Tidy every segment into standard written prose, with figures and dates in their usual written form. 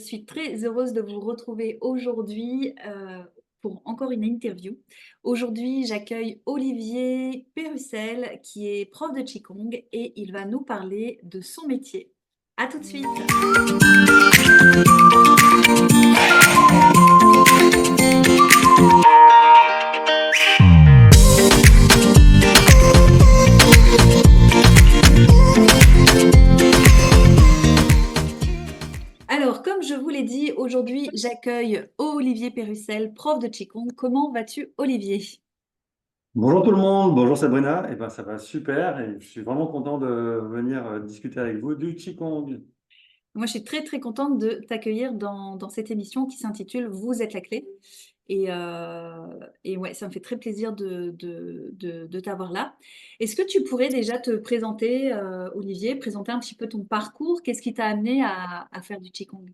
suis très heureuse de vous retrouver aujourd'hui pour encore une interview. Aujourd'hui, j'accueille Olivier Pérussel, qui est prof de Qigong et il va nous parler de son métier. À tout de suite. Alors, comme je vous l'ai dit, aujourd'hui, j'accueille Olivier Pérussel, prof de Qigong. Comment vas-tu, Olivier? Bonjour tout le monde, bonjour Sabrina, ça va super et je suis vraiment content de venir discuter avec vous du Qigong. Moi, je suis très, très contente de t'accueillir dans cette émission qui s'intitule Vous êtes la clé. Et ouais, ça me fait très plaisir de t'avoir là. Est-ce que tu pourrais déjà te présenter, Olivier, présenter un petit peu ton parcours? Qu'est-ce qui t'a amené à faire du Qigong?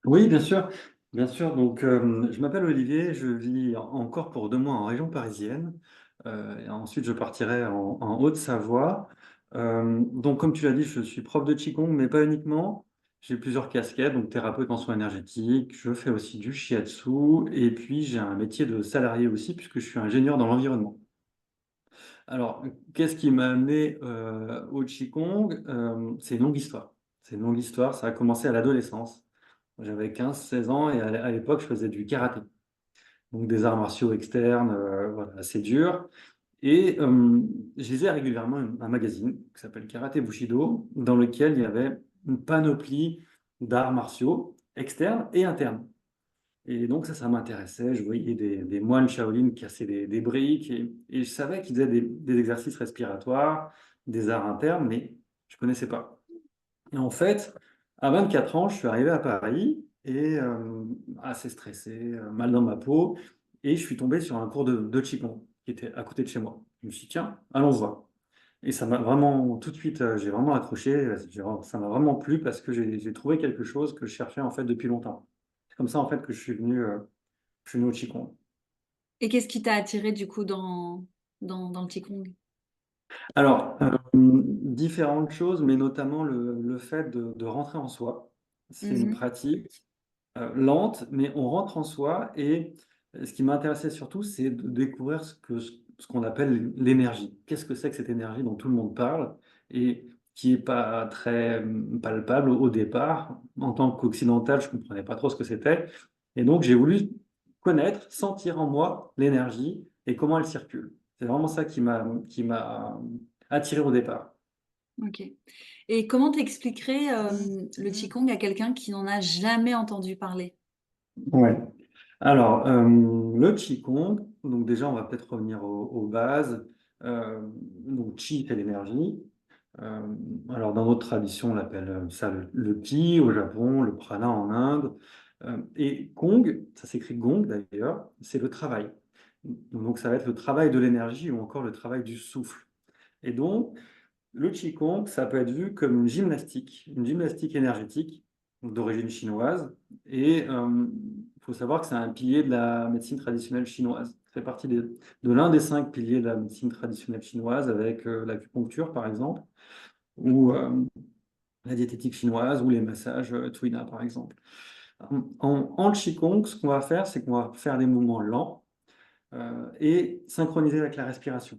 Oui, bien sûr, bien sûr. Je m'appelle Olivier, je vis encore pour 2 mois en région parisienne. Et ensuite, je partirai en Haute-Savoie. Donc, comme tu l'as dit, je suis prof de Qigong, mais pas uniquement. J'ai plusieurs casquettes, donc thérapeute en soins énergétiques. Je fais aussi du shiatsu et puis j'ai un métier de salarié aussi puisque je suis ingénieur dans l'environnement. Alors, qu'est-ce qui m'a amené au Qigong? C'est une longue histoire. C'est une longue histoire. Ça a commencé à l'adolescence. J'avais 15, 16 ans et à l'époque, je faisais du karaté. Donc, des arts martiaux externes, voilà, assez durs. Et je lisais régulièrement un magazine qui s'appelle Karaté Bushido, dans lequel il y avait une panoplie d'arts martiaux externes et internes. Et donc ça m'intéressait. Je voyais des moines Shaolin casser des briques et je savais qu'ils faisaient des exercices respiratoires, des arts internes, mais je ne connaissais pas. Et en fait, à 24 ans, je suis arrivé à Paris et assez stressé, mal dans ma peau, et je suis tombé sur un cours de Qigong qui était à côté de chez moi. Je me suis dit, tiens, allons voir. Et ça m'a vraiment, tout de suite, j'ai vraiment accroché, ça m'a vraiment plu parce que j'ai trouvé quelque chose que je cherchais en fait depuis longtemps. C'est comme ça en fait que je suis venu au Qigong. Et qu'est-ce qui t'a attiré du coup dans le Qigong? Alors, différentes choses, mais notamment le fait de rentrer en soi. C'est une Mhm. pratique lente, mais on rentre en soi et ce qui m'intéressait surtout, c'est de découvrir ce qu'on appelle l'énergie. Qu'est-ce que c'est que cette énergie dont tout le monde parle et qui est pas très palpable au départ. En tant qu'occidental, je comprenais pas trop ce que c'était. Et donc, j'ai voulu connaître, sentir en moi l'énergie et comment elle circule. C'est vraiment ça qui m'a attiré au départ. Ok. Et comment t'expliquerais le Qigong à quelqu'un qui n'en a jamais entendu parler? Ouais. Alors, le Qigong, donc déjà, on va peut-être revenir aux bases. Donc, Qi, c'est l'énergie. Euh, alors, dans notre tradition, on appelle ça le Ki au Japon, le prana en Inde. Et Gong, ça s'écrit Gong d'ailleurs, c'est le travail. Donc, ça va être le travail de l'énergie ou encore le travail du souffle. Et donc, le Qigong, ça peut être vu comme une gymnastique énergétique d'origine chinoise. Et il faut savoir que c'est un pilier de la médecine traditionnelle chinoise. Ça fait partie de l'un des 5 piliers de la médecine traditionnelle chinoise, avec l'acupuncture, par exemple, ou la diététique chinoise, ou les massages Tuina, par exemple. En Qigong, ce qu'on va faire, c'est qu'on va faire des mouvements lents et synchronisés avec la respiration.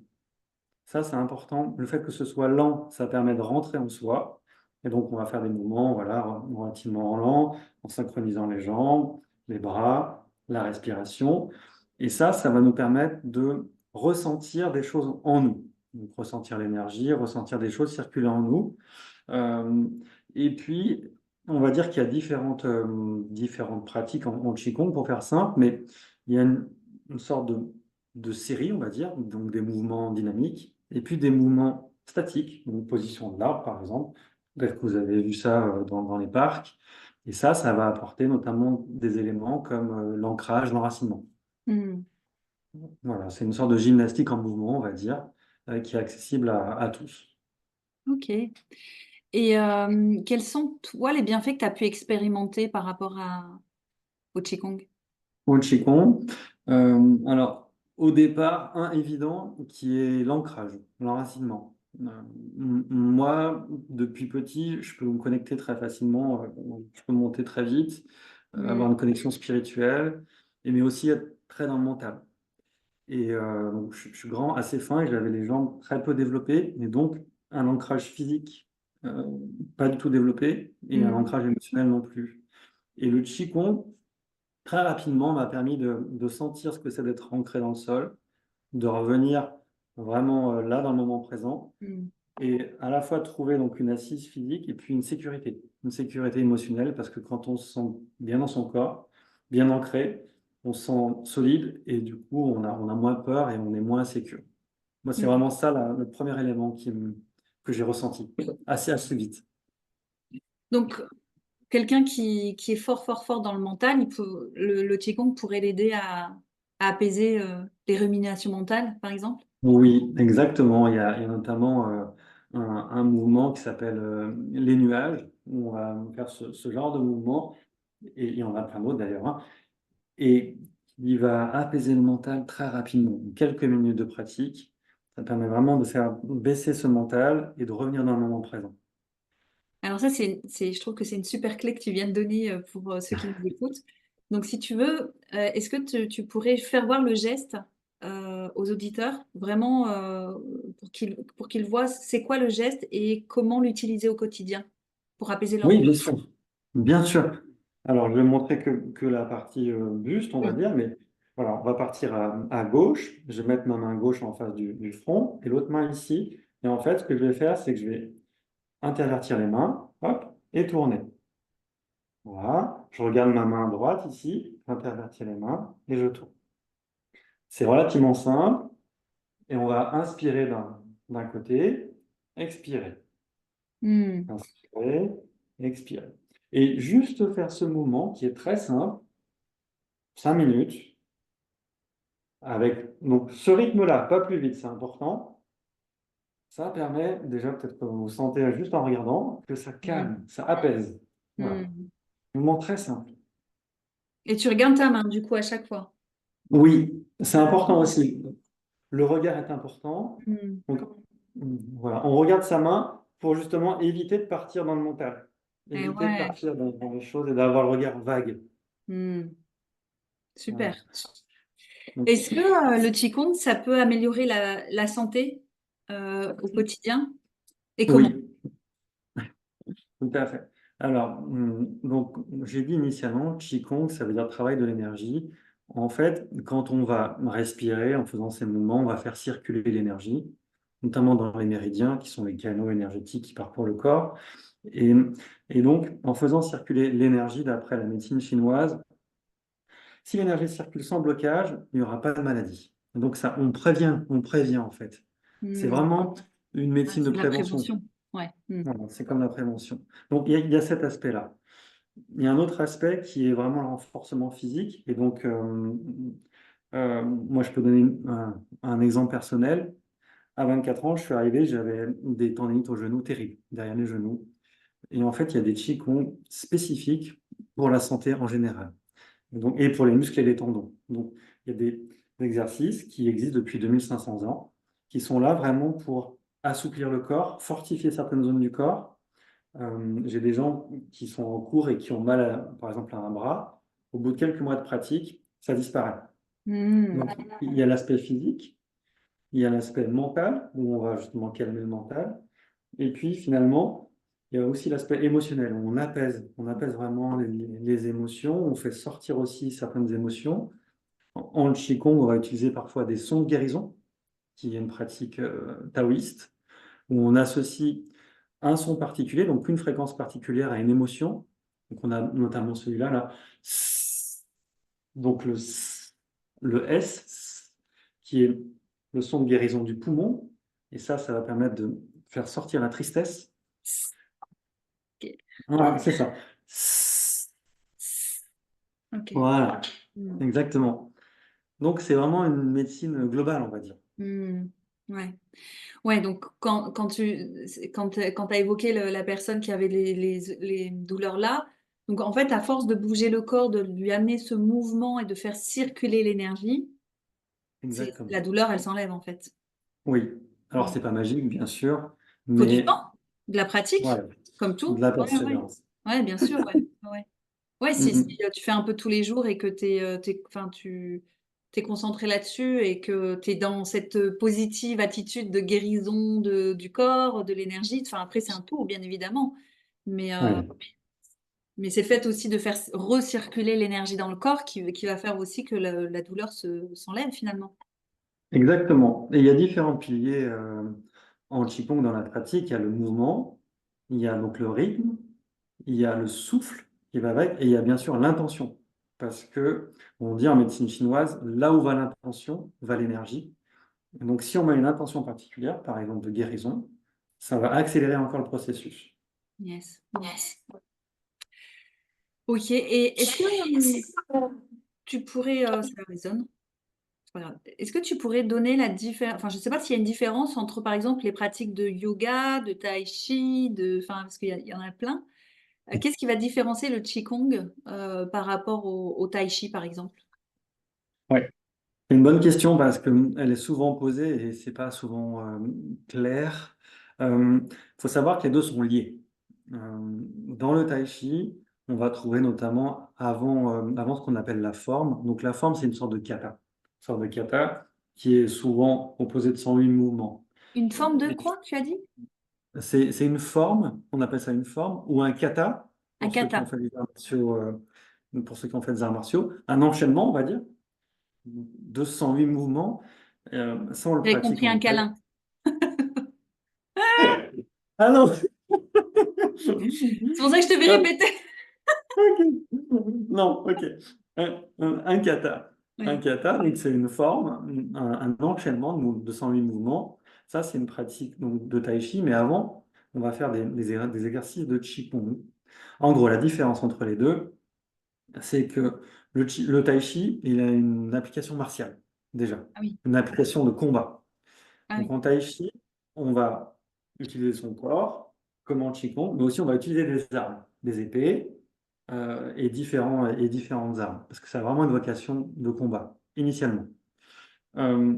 Ça, c'est important. Le fait que ce soit lent, ça permet de rentrer en soi. Et donc, on va faire des mouvements, voilà, relativement lents, en synchronisant les jambes, les bras, la respiration. Et ça va nous permettre de ressentir des choses en nous. Donc, ressentir l'énergie, ressentir des choses circuler en nous. Euh, et puis, on va dire qu'il y a différentes pratiques en Qigong, pour faire simple, mais il y a une sorte de série, on va dire, donc des mouvements dynamiques, et puis des mouvements statiques, une position de l'arbre, par exemple. Peut-être que vous avez vu ça dans les parcs. Et ça va apporter notamment des éléments comme l'ancrage, l'enracinement. Hmm. Voilà, c'est une sorte de gymnastique en mouvement, on va dire, qui est accessible à tous. Ok. Et quels sont, toi, les bienfaits que tu as pu expérimenter par rapport au Qigong? Au Qigong. Alors, au départ, un évident qui est l'ancrage, l'enracinement. Moi, depuis petit, je peux me connecter très facilement, je peux monter très vite, avoir Mm, une connexion spirituelle, mais aussi être très dans le mental. Et donc, je suis grand, assez fin, et j'avais les jambes très peu développées, mais donc un ancrage physique euh, pas du tout développé, et un mm, ancrage émotionnel non plus. Et le Qigong, très rapidement, m'a permis de sentir ce que c'est d'être ancré dans le sol, de revenir vraiment là, dans le moment présent, mm. et à la fois trouver donc une assise physique et puis une sécurité émotionnelle, parce que quand on se sent bien dans son corps, bien ancré, on se sent solide, et du coup, on a moins peur et on est moins sécure. Moi, c'est Mm. vraiment ça le premier élément que j'ai ressenti assez vite. Donc, quelqu'un qui est fort, fort, fort dans le mental, le Qigong pourrait l'aider à apaiser les ruminations mentales, par exemple? Oui, exactement. Il y a notamment un mouvement qui s'appelle les nuages, où on va faire ce genre de mouvement, et il y en a plein d'autres d'ailleurs, hein, et il va apaiser le mental très rapidement. En quelques minutes de pratique, ça permet vraiment de faire baisser ce mental et de revenir dans le moment présent. Alors ça, je trouve que c'est une super clé que tu viens de donner pour ceux qui nous écoutent. Donc, si tu veux, est-ce que tu pourrais faire voir le geste aux auditeurs, vraiment pour qu'ils voient c'est quoi le geste et comment l'utiliser au quotidien pour apaiser leur Oui, mental? bien sûr. Bien sûr. Alors, je vais montrer que la partie buste, on va Oui. dire, mais voilà, on va partir à gauche. Je vais mettre ma main gauche en face du front et l'autre main ici. Et en fait, ce que je vais faire, c'est que je vais intervertir les mains, hop, et tourner. Voilà. Je regarde ma main droite ici, j'intervertis les mains et je tourne. C'est relativement simple, et on va inspirer d'un côté, expirer, Hmm. inspirer, expirer. Et juste faire ce mouvement qui est très simple, 5 minutes, avec donc ce rythme-là, pas plus vite, c'est important. Ça permet déjà, peut-être que vous sentez juste en regardant, que ça Oui. calme, ça apaise. Voilà. Hmm. Mouvement très simple. Et tu regardes ta main, du coup, à chaque fois. Oui, c'est important aussi. Le regard est important. Hmm. Donc, voilà, on regarde sa main pour justement éviter de partir dans le mental, Eh éviter de ouais. partir dans les choses et d'avoir le regard vague. Hmm. Voilà. Super. Donc, Est-ce que le Qigong, ça peut améliorer la santé au quotidien? Et comment? oui, tout à fait. Alors, donc, j'ai dit initialement, Qigong, ça veut dire travail de l'énergie. En fait, quand on va respirer en faisant ces mouvements, on va faire circuler l'énergie, notamment dans les méridiens, qui sont les canaux énergétiques qui parcourent le corps. Et, et donc, en faisant circuler l'énergie, d'après la médecine chinoise, si l'énergie circule sans blocage, il n'y aura pas de maladie. Donc, ça, on prévient en fait. C'est Hmm. vraiment une Ah, médecine de c'est de la prévention. prévention. Ouais. Hmm. Voilà, c'est comme la prévention. Donc, il y a cet aspect-là. Il y a un autre aspect qui est vraiment le renforcement physique. Et donc, moi, je peux donner un exemple personnel. À 24 ans, je suis arrivé, j'avais des tendinites au genou terribles, derrière les genoux. Et en fait, il y a des qigong spécifiques pour la santé en général. Donc, et pour les muscles et les tendons. Donc, il y a des exercices qui existent depuis 2500 ans, qui sont là vraiment pour assouplir le corps, fortifier certaines zones du corps. J'ai des gens qui sont en cours et qui ont mal, par exemple, à un bras. Au bout de quelques mois de pratique, ça disparaît. Hmm. Donc, il y a l'aspect physique, il y a l'aspect mental, où on va justement calmer le mental. Et puis, finalement, il y a aussi l'aspect émotionnel. On apaise vraiment les émotions. On fait sortir aussi certaines émotions. En Qigong, on va utiliser parfois des sons de guérison, qui est une pratique taoïste, où on associe un son particulier, donc une fréquence particulière à une émotion. Donc on a notamment celui-là, là. Donc le S, qui est le son de guérison du poumon. Et ça va permettre de faire sortir la tristesse. Ok. Voilà, c'est ça. Ok. Voilà, Hmm. exactement. Donc c'est vraiment une médecine globale, on va dire. Hmm. Ouais. Ouais, donc quand tu as évoqué la personne qui avait les douleurs là, donc en fait, à force de bouger le corps, de lui amener ce mouvement et de faire circuler l'énergie, la Exactement. douleur, elle s'enlève en fait. Oui. Alors, c'est pas magique, bien sûr, Faut du mais temps, de la pratique, ouais, comme de tout. la Ouais, ouais. persévérance. Ouais, bien sûr, ouais. Ouais. Ouais, Mm, si mm. tu fais un peu tous les jours et que enfin, tu t'es concentré là-dessus et que tu es dans cette positive attitude de guérison du corps, de l'énergie. Enfin, après, c'est un tout, bien évidemment. Mais, Ouais, mais c'est le fait aussi de faire recirculer l'énergie dans le corps qui va faire aussi que la douleur s'enlève finalement. exactement. Et il y a différents piliers en Qigong dans la pratique. Il y a le mouvement, il y a donc le rythme, il y a le souffle qui va avec, et il y a bien sûr l'intention. Parce que on dit en médecine chinoise, là où va l'intention, va l'énergie. Et donc, si on met une intention particulière, par exemple de guérison, ça va accélérer encore le processus. Yes. Ok. Et est-ce que tu pourrais, ça résonne, c'est pas grave. Est-ce que tu pourrais donner la différence, enfin, je ne sais pas s'il y a une différence entre, par exemple, les pratiques de yoga, de tai chi, enfin, parce qu'il y en a plein. Qu'est-ce qui va différencier le qigong par rapport au tai chi, par exemple? Ouais. C'est une bonne question parce qu'elle est souvent posée et c'est pas souvent clair. Il faut savoir que les deux sont liés. Dans le tai chi, on va trouver notamment avant ce qu'on appelle la forme. Donc la forme, c'est une sorte de kata. Une sorte de kata qui est souvent composée de 108 mouvements. Une forme de Et quoi, tu as dit? c'est une forme, on appelle ça une forme, ou un kata, Un pour ceux qui ont kata. fait des arts martiaux, pour ceux qui ont fait des arts martiaux, un enchaînement, on va dire, de 108 mouvements. Ça, on le J'avais pratique compris en un tête. câlin. Ah non! C'est pour ça que je te vais Ah, répéter. ok. Non, ok. Un kata. Un Oui. kata, donc c'est une forme, un enchaînement de 108 mouvements. Ça, c'est une pratique donc, de tai chi, mais avant, on va faire des exercices de qigong. En gros, la différence entre les deux, c'est que le tai chi, il a une application martiale, déjà, Ah oui. une application de combat. Ah Donc oui. en tai chi, on va utiliser son corps, comme en qigong, mais aussi on va utiliser des armes, des épées et différentes armes, parce que ça a vraiment une vocation de combat, initialement, euh,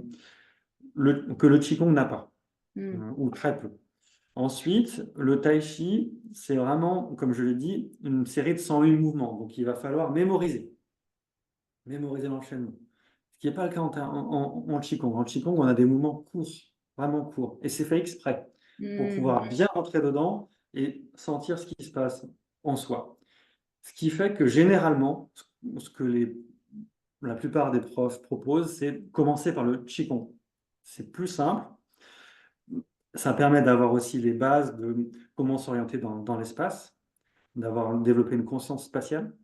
que le qigong n'a pas, Hmm. ou très peu. Ensuite, le tai chi, c'est vraiment, comme je l'ai dit, une série de 108 mouvements, donc il va falloir mémoriser l'enchaînement. Ce qui n'est pas le cas en Qigong. En Qigong, on a des mouvements courts, vraiment courts. Et c'est fait exprès pour Hmm. pouvoir bien rentrer dedans et sentir ce qui se passe en soi. Ce qui fait que généralement, ce que la plupart des profs proposent, c'est de commencer par le Qigong. C'est plus simple. Ça permet d'avoir aussi les bases de comment s'orienter dans l'espace, d'avoir développé une conscience spatiale,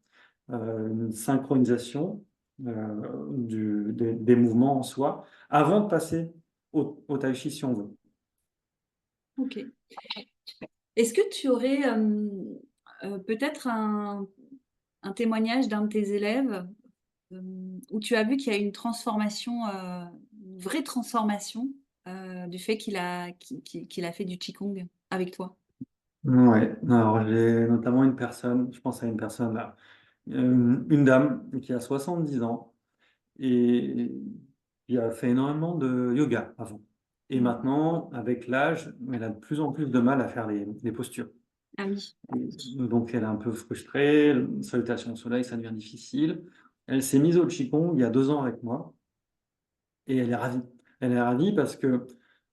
une synchronisation des mouvements en soi, avant de passer au tai chi si on veut. Ok. Est-ce que tu aurais peut-être un témoignage d'un de tes élèves euh, où tu as vu qu'il y a une transformation, une vraie transformation du fait qu'il a fait du Qigong avec toi? Ouais, alors j'ai notamment une personne, je pense à une personne là, une dame qui a 70 ans et qui a fait énormément de yoga avant. Et Mm. maintenant, avec l'âge, elle a de plus en plus de mal à faire les postures. Ah oui. Donc elle est un peu frustrée, salutation au soleil, ça devient difficile. Elle s'est mise au Qigong il y a 2 ans avec moi. Et elle est ravie. Elle est ravie parce que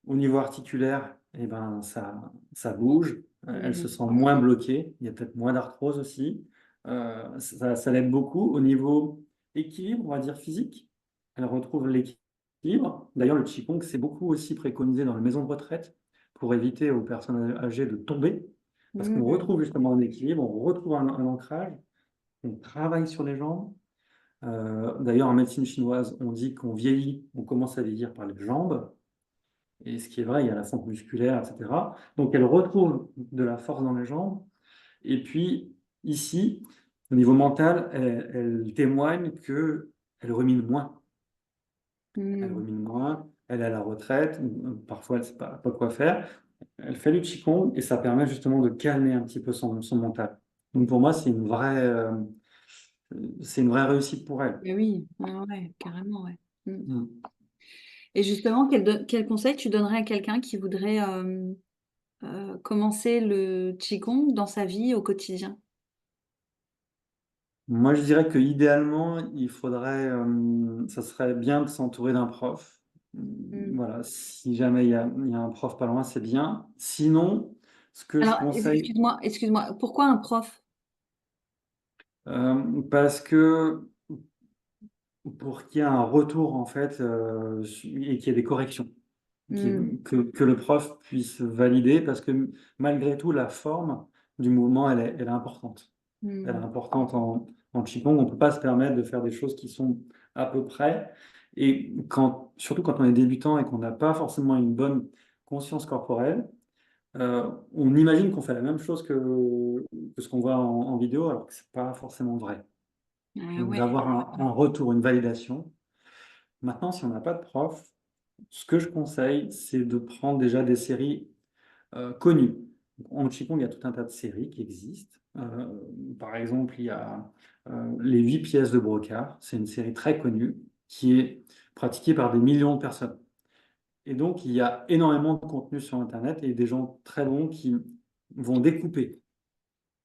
au niveau articulaire, eh ben, ça bouge. Elle se Mm. sent moins bloquée. Il y a peut-être moins d'arthrose aussi. Ça l'aide beaucoup. Au niveau équilibre, on va dire physique, elle retrouve l'équilibre. D'ailleurs, le Qigong, c'est beaucoup aussi préconisé dans les maisons de retraite pour éviter aux personnes âgées de tomber. Parce qu'on Mm. retrouve justement un équilibre, on retrouve un ancrage, on travaille sur les jambes. D'ailleurs, en médecine chinoise, on dit qu'on vieillit, on commence à vieillir par les jambes, et ce qui est vrai, il y a la fonte musculaire, etc. Donc, elle retrouve de la force dans les jambes, et puis ici, au niveau mental, elle témoigne que elle rumine moins. Elle Mm. rumine moins, elle est à la retraite, parfois elle ne sait pas quoi faire. Elle fait du Qigong et ça permet justement de calmer un petit peu son mental. Donc, pour moi, c'est une vraie réussite pour elle. Mais oui, ouais, ouais, carrément, ouais. Mm. Mm. Et justement, quel conseil tu donnerais à quelqu'un qui voudrait commencer le Qigong dans sa vie au quotidien? Moi, je dirais que idéalement, ça serait bien de s'entourer d'un prof. Mm. Voilà, si jamais il y a un prof pas loin, c'est bien. Sinon, ce que je Alors, conseille, excuse-moi, pourquoi un prof? parce que pour qu'il y ait un retour en fait et qu'il y ait des corrections, Mm, que le prof puisse valider, parce que malgré tout, la forme du mouvement, elle est importante. Elle est mm, importante en Qigong. On ne peut pas se permettre de faire des choses qui sont à peu près. Et surtout quand on est débutant et qu'on n'a pas forcément une bonne conscience corporelle, on imagine qu'on fait la même chose que ce qu'on voit en vidéo, alors que ce n'est pas forcément vrai. ah Donc ouais. d'avoir un retour, une validation. Maintenant, si on n'a pas de prof, ce que je conseille, c'est de prendre déjà des séries connues. En Qigong, il y a tout un tas de séries qui existent. Par exemple, il y a Les 8 pièces de Brocard. C'est une série très connue qui est pratiquée par des millions de personnes. Et donc, il y a énormément de contenu sur Internet et des gens très bons qui vont découper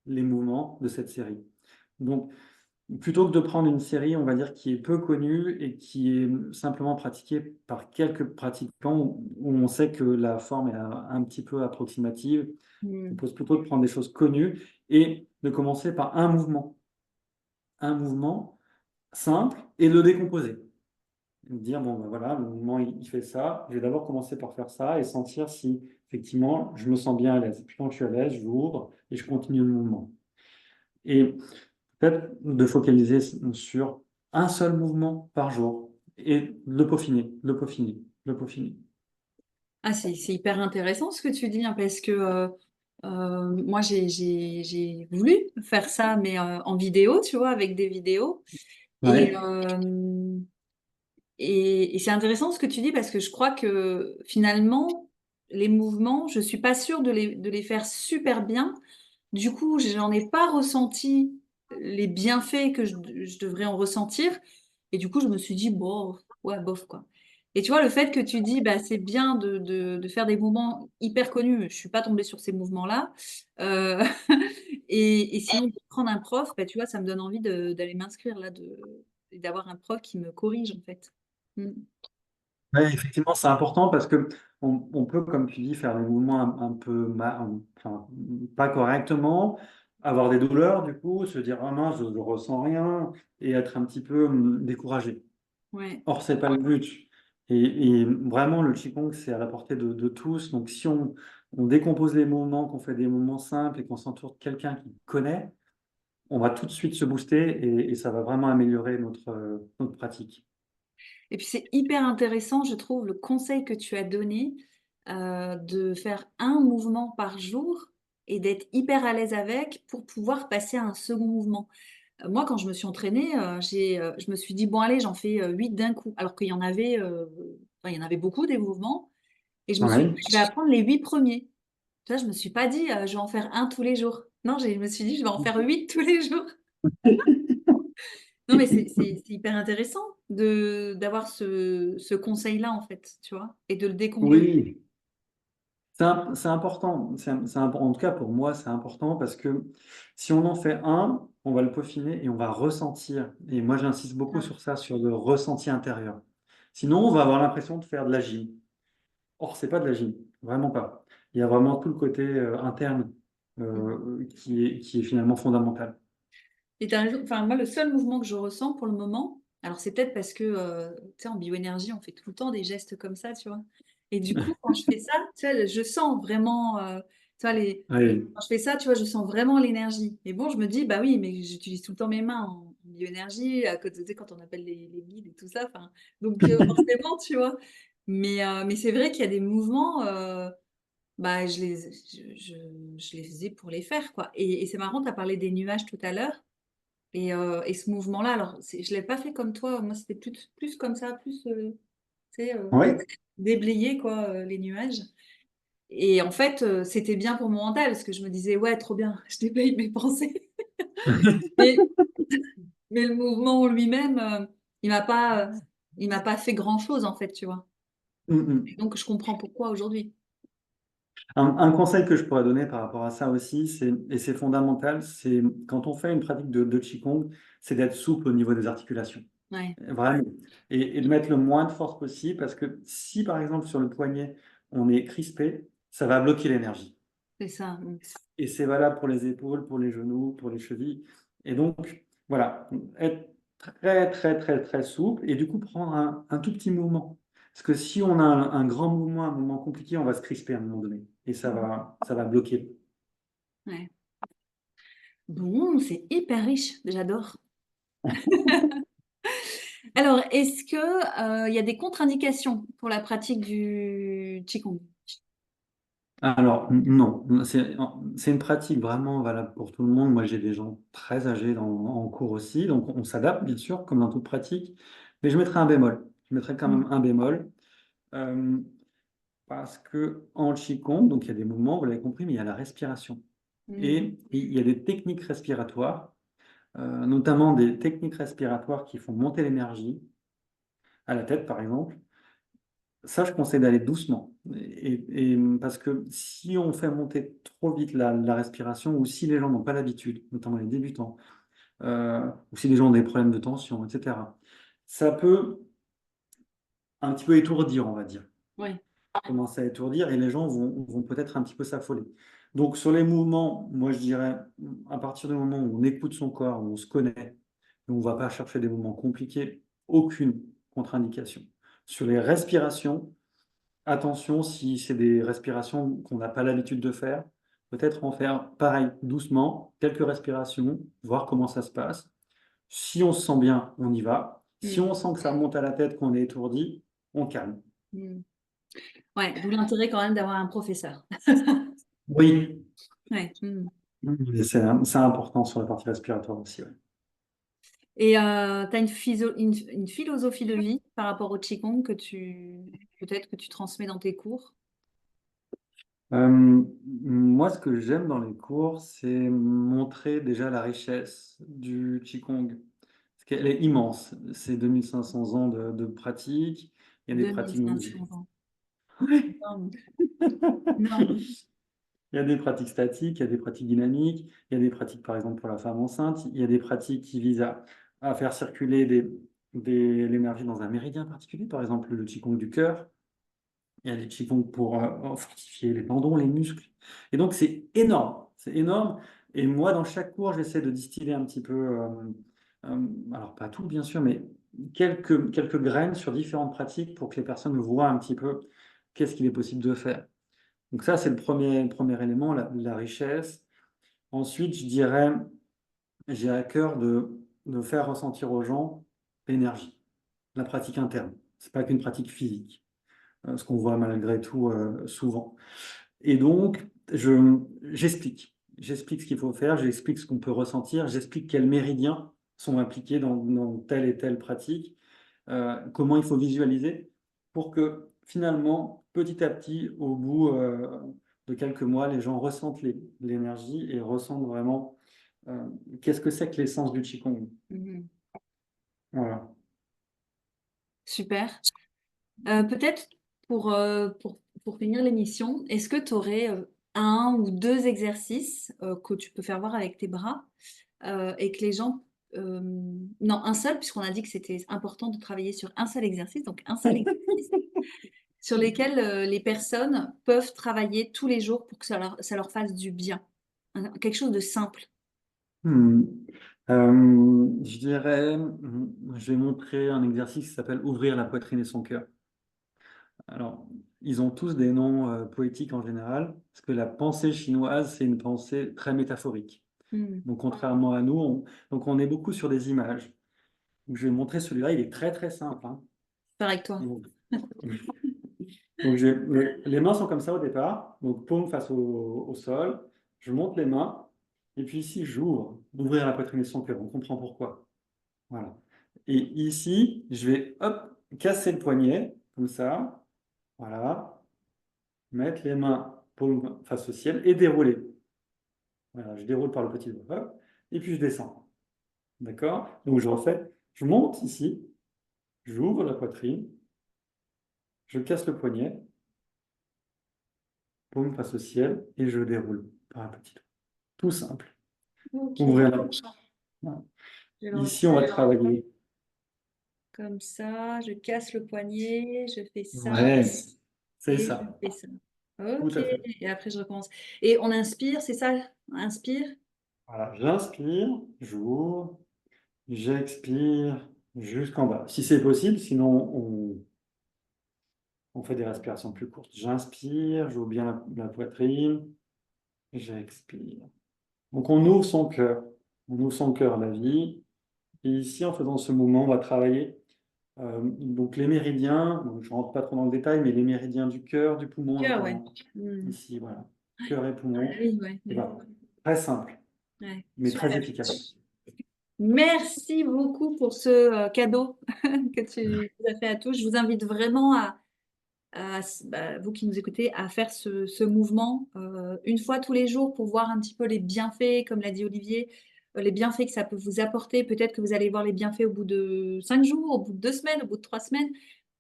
les mouvements de cette série. Donc, plutôt que de prendre une série, on va dire, qui est peu connue et qui est simplement pratiquée par quelques pratiquants, où on sait que la forme est un petit peu approximative, je Mm. propose plutôt de prendre des choses connues et de commencer par un mouvement simple et de le décomposer. Dire, bon, ben voilà, le mouvement, il fait ça. Je vais d'abord commencer par faire ça et sentir si, effectivement, je me sens bien à l'aise. Puis quand je suis à l'aise, je l'ouvre et je continue le mouvement. Et peut-être de focaliser sur un seul mouvement par jour et de le peaufiner, de le peaufiner, de le peaufiner. Ah, c'est hyper intéressant ce que tu dis, hein, parce que moi, j'ai voulu faire ça, mais en vidéo, tu vois, avec des vidéos. Et, Ouais. et c'est intéressant ce que tu dis, parce que je crois que finalement, les mouvements, je suis pas sûre de les faire super bien. Du coup, j'en ai pas ressenti les bienfaits que je devrais en ressentir. Et du coup, je me suis dit, bon, ouais, bof, quoi. Et tu vois, le fait que tu dis, bah, c'est bien de faire des mouvements hyper connus, je suis pas tombée sur ces mouvements-là. Euh, et sinon, de prendre un prof, bah, tu vois, ça me donne envie d'aller m'inscrire là, et d'avoir un prof qui me corrige, en fait. Mm. Ouais, effectivement, c'est important parce que on peut, comme tu dis, faire des mouvements un peu enfin, pas correctement, avoir des douleurs, du coup, se dire, ah mince, je ne ressens rien, et être un petit peu découragé. Ouais. Or, c'est pas le but. Et vraiment, le Qigong, c'est à la portée de tous. Donc, si on décompose les mouvements, qu'on fait des mouvements simples et qu'on s'entoure de quelqu'un qui connaît, on va tout de suite se booster et ça va vraiment améliorer notre pratique. Et puis c'est hyper intéressant, je trouve, le conseil que tu as donné de faire un mouvement par jour et d'être hyper à l'aise avec pour pouvoir passer à un second mouvement. Moi, quand je me suis entraînée, je me suis dit, bon, allez, j'en fais 8 d'un coup, alors qu'il y en avait, enfin, il y en avait beaucoup des mouvements. Et je me suis dit, Oui. je vais apprendre les 8 premiers. Tu vois, je me suis pas dit, je vais en faire un tous les jours. Non, je me suis dit, je vais en faire 8 tous les jours. Non, mais c'est hyper intéressant d'avoir ce conseil-là, en fait, tu vois, et de le décomposer. Oui, c'est important. En tout cas, pour moi, c'est important parce que si on en fait un, on va le peaufiner et on va ressentir. Et moi, j'insiste beaucoup Ah. sur ça, sur le ressenti intérieur. Sinon, on va avoir l'impression de faire de la gym. Or, c'est pas de la gym, vraiment pas. Il y a vraiment tout le côté interne qui est finalement fondamental. Et t'as raison. Enfin, moi, le seul mouvement que je ressens pour le moment, alors c'est peut-être parce que, tu sais, en bioénergie, on fait tout le temps des gestes comme ça, tu vois. Et du coup, quand je fais ça, tu vois, je sens vraiment, tu vois, Oui, quand je fais ça, tu vois, je sens vraiment l'énergie. Et bon, je me dis, bah oui, mais j'utilise tout le temps mes mains en bioénergie, à côté, tu sais, quand on appelle les guides et tout ça. Enfin, donc, forcément, tu vois. Mais c'est vrai qu'il y a des mouvements, bah, je les faisais pour les faire, quoi. Et c'est marrant, tu as parlé des nuages tout à l'heure. Et ce mouvement-là, alors, je ne l'ai pas fait comme toi. Moi, c'était plus comme ça, plus, tu sais, oui. déblayer, quoi, les nuages. Et en fait, c'était bien pour mon mental, parce que je me disais, ouais, trop bien, je déblaye mes pensées. Mais, mais le mouvement en lui-même, il m'a pas fait grand-chose, en fait, tu vois. Mm. Donc, je comprends pourquoi aujourd'hui. Un conseil que je pourrais donner par rapport à ça aussi, et c'est fondamental, c'est quand on fait une pratique de Qigong, c'est d'être souple au niveau des articulations. Ouais, Vraiment. Et de mettre le moins de force possible, parce que si par exemple sur le poignet, on est crispé, ça va bloquer l'énergie. c'est ça. Et c'est valable pour les épaules, pour les genoux, pour les chevilles. Et donc, voilà, être très, très, très, très souple et du coup prendre un tout petit mouvement. Parce que si on a un grand mouvement, un mouvement compliqué, on va se crisper à un moment donné. Et ça va bloquer. Ouais. Bon, c'est hyper riche, j'adore. Alors, est-ce que, il y a des contre-indications pour la pratique du qigong? Alors, non, c'est une pratique vraiment valable pour tout le monde. Moi, j'ai des gens très âgés en cours aussi, donc on s'adapte, bien sûr, comme dans toute pratique. Mais je mettrai un bémol. Je mettrai quand Mmh. même un bémol. Euh, Parce que en Qigong, donc il y a des mouvements, vous l'avez compris, mais il y a la respiration. Mmh. Et il y a des techniques respiratoires, notamment des techniques respiratoires qui font monter l'énergie à la tête, par exemple. Ça, je conseille d'aller doucement. Parce que si on fait monter trop vite la respiration, ou si les gens n'ont pas l'habitude, notamment les débutants, ou si les gens ont des problèmes de tension, etc., ça peut un petit peu étourdir, on va dire. Ouais. Commencer à étourdir et les gens vont peut-être un petit peu s'affoler. Donc sur les mouvements, moi je dirais, à partir du moment où on écoute son corps, où on se connaît, et on ne va pas chercher des mouvements compliqués, aucune contre-indication. Sur les respirations, attention si c'est des respirations qu'on n'a pas l'habitude de faire, peut-être en faire pareil, doucement, quelques respirations, voir comment ça se passe. Si on se sent bien, on y va. Si Mmh. on sent que ça monte à la tête, qu'on est étourdi, on calme. Mmh. Ouais, d'où l'intérêt quand même d'avoir un professeur. Oui, Ouais. Mmh. et c'est important sur la partie respiratoire aussi, ouais. Et tu as une philosophie de vie par rapport au qigong que peut-être que tu transmets dans tes cours? Moi, ce que j'aime dans les cours, c'est montrer déjà la richesse du Qigong. Parce qu'elle est immense. C'est 2500 ans de pratique. Il y a des pratiques. 2500 ans. Ouais. Énorme, énorme. Il y a des pratiques statiques, il y a des pratiques dynamiques, il y a des pratiques, par exemple, pour la femme enceinte. Il y a des pratiques qui visent à faire circuler l'énergie dans un méridien particulier, par exemple le Qigong du cœur. Il y a des qigong pour fortifier les tendons, les muscles. Et donc, c'est énorme. C'est énorme. Et moi, dans chaque cours, j'essaie de distiller un petit peu, alors pas tout, bien sûr, mais quelques graines sur différentes pratiques pour que les personnes voient un petit peu qu'est-ce qu'il est possible de faire. Donc ça, c'est le premier élément, la richesse. Ensuite, je dirais, j'ai à cœur de faire ressentir aux gens l'énergie, la pratique interne. C'est pas qu'une pratique physique, ce qu'on voit malgré tout souvent. Et donc, j'explique. J'explique ce qu'il faut faire, j'explique ce qu'on peut ressentir, j'explique quels méridiens sont impliqués dans telle et telle pratique, comment il faut visualiser pour que finalement, petit à petit, au bout de quelques mois, les gens ressentent l'énergie et ressentent vraiment euh, qu'est-ce que c'est que l'essence du Qigong. Mmh. Voilà. Super. Peut-être pour finir l'émission, est-ce que tu aurais, 1 ou 2 exercices, que tu peux faire voir avec tes bras, et que les gens non, un seul puisqu'on a dit que c'était important de travailler sur un seul exercice, donc un seul exercice sur lesquels, les personnes peuvent travailler tous les jours pour que ça leur fasse du bien. Quelque chose de simple. Hmm. Je dirais, je vais montrer un exercice qui s'appelle ouvrir la poitrine et son cœur. Alors, ils ont tous des noms poétiques en général, parce que la pensée chinoise, c'est une pensée très métaphorique. Mmh. Donc, contrairement à nous, on est beaucoup sur des images. Donc, je vais montrer celui-là, il est très très simple, hein. Pareil que toi. Donc, les mains sont comme ça au départ, donc paume face au sol. Je monte les mains, et puis ici, j'ouvre, ouvrir la poitrine et son cœur. On comprend pourquoi. Voilà. Et ici, je vais hop, casser le poignet, comme ça. Voilà. Mettre les mains paume face au ciel et dérouler. Voilà, je déroule par le petit doigt. Hop, et puis je descends. D'accord? Donc je refais. Je monte ici, j'ouvre la poitrine, je casse le poignet, paume face au ciel, et je déroule par un petit doigt. Tout simple. Ok, Ouvrez la bouche. Voilà. je le Ici, on va refais travailler. comme ça, je casse le poignet, je fais ça Ouais, c'est et je ça. fais ça. Tout Ok, à fait. et après je recommence. Et on inspire, c'est ça? Inspire. Voilà, j'inspire, j'ouvre, j'expire jusqu'en bas. Si c'est possible, sinon on fait des respirations plus courtes. J'inspire, j'ouvre bien la poitrine, j'expire. Donc on ouvre son cœur. On ouvre son cœur à la vie. Et ici, en faisant ce mouvement, on va travailler donc les méridiens. Donc, je ne rentre pas trop dans le détail, mais les méridiens du cœur, du poumon Cœur, ouais. notamment. Hmm. Ici, voilà. Cœur et Ah poumon. oui, ouais, Et ouais. voilà. Très simple, Ouais, mais très super. efficace. Merci beaucoup pour ce cadeau que tu nous as fait à tous. Je vous invite vraiment vous qui nous écoutez, à faire ce mouvement une fois tous les jours pour voir un petit peu les bienfaits, comme l'a dit Olivier, les bienfaits que ça peut vous apporter. Peut-être que vous allez voir les bienfaits au bout de 5 jours, au bout de 2 semaines, au bout de 3 semaines.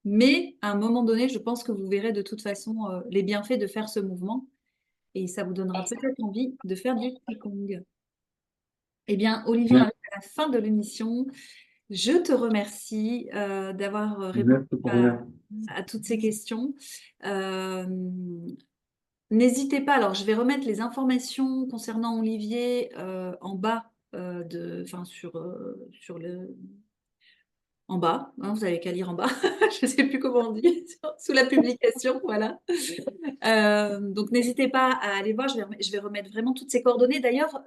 Mais à un moment donné, je pense que vous verrez de toute façon les bienfaits de faire ce mouvement et ça vous donnera peut-être envie de faire du Qigong. Eh bien, Olivier, on arrive à la fin de l'émission. Je te remercie d'avoir répondu Merci pour rien. à toutes ces questions. Euh, N'hésitez pas, alors je vais remettre les informations concernant Olivier en bas, enfin sur le, en bas, hein, vous avez qu'à lire en bas, je ne sais plus comment on dit, sous la publication, voilà. Donc n'hésitez pas à aller voir, je vais remettre vraiment toutes ces coordonnées. D'ailleurs,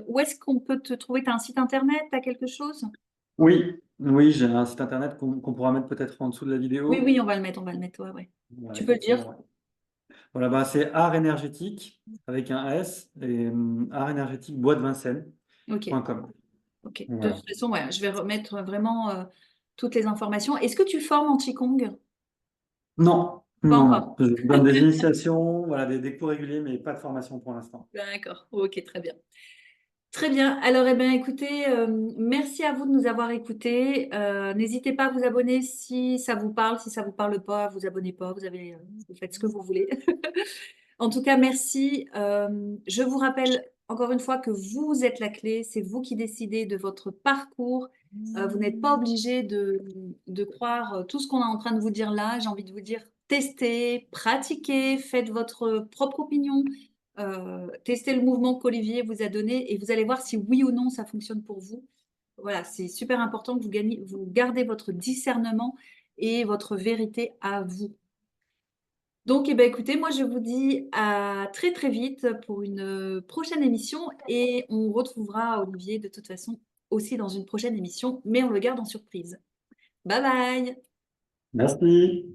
où est-ce qu'on peut te trouver? Tu as un site internet, tu as quelque chose? Oui, oui, j'ai un site internet qu'on pourra mettre peut-être en dessous de la Oui, vidéo. oui, on va le mettre, ouais, ouais. Voilà, Tu peux le dire? effectivement. Ouais. Voilà, bah, c'est art énergétique avec un S et art énergétique bois de Ok, Vincennes.com. ok. De Voilà. toute façon, ouais, je vais remettre vraiment toutes les informations. Est-ce que tu formes en Qigong? Non, Pas non, encore. non. Je donne des initiations, voilà, des cours réguliers, mais pas de formation pour l'instant. D'accord, ok, très bien. Très bien. Alors, eh bien, écoutez, merci à vous de nous avoir écoutés. N'hésitez pas à vous abonner si ça vous parle. Si ça vous parle pas, vous abonnez pas. Vous faites ce que vous voulez. En tout cas, merci. Je vous rappelle encore une fois que vous êtes la clé. C'est vous qui décidez de votre parcours. Vous n'êtes pas obligé de croire tout ce qu'on est en train de vous dire là. J'ai envie de vous dire, testez, pratiquez, faites votre propre opinion. Testez le mouvement qu'Olivier vous a donné et vous allez voir si oui ou non ça fonctionne pour vous. Voilà, c'est super important que vous gardez votre discernement et votre vérité à vous. Donc, eh ben, écoutez, moi je vous dis à très très vite pour une prochaine émission et on retrouvera Olivier de toute façon aussi dans une prochaine émission, mais on le garde en surprise. Bye bye! Merci.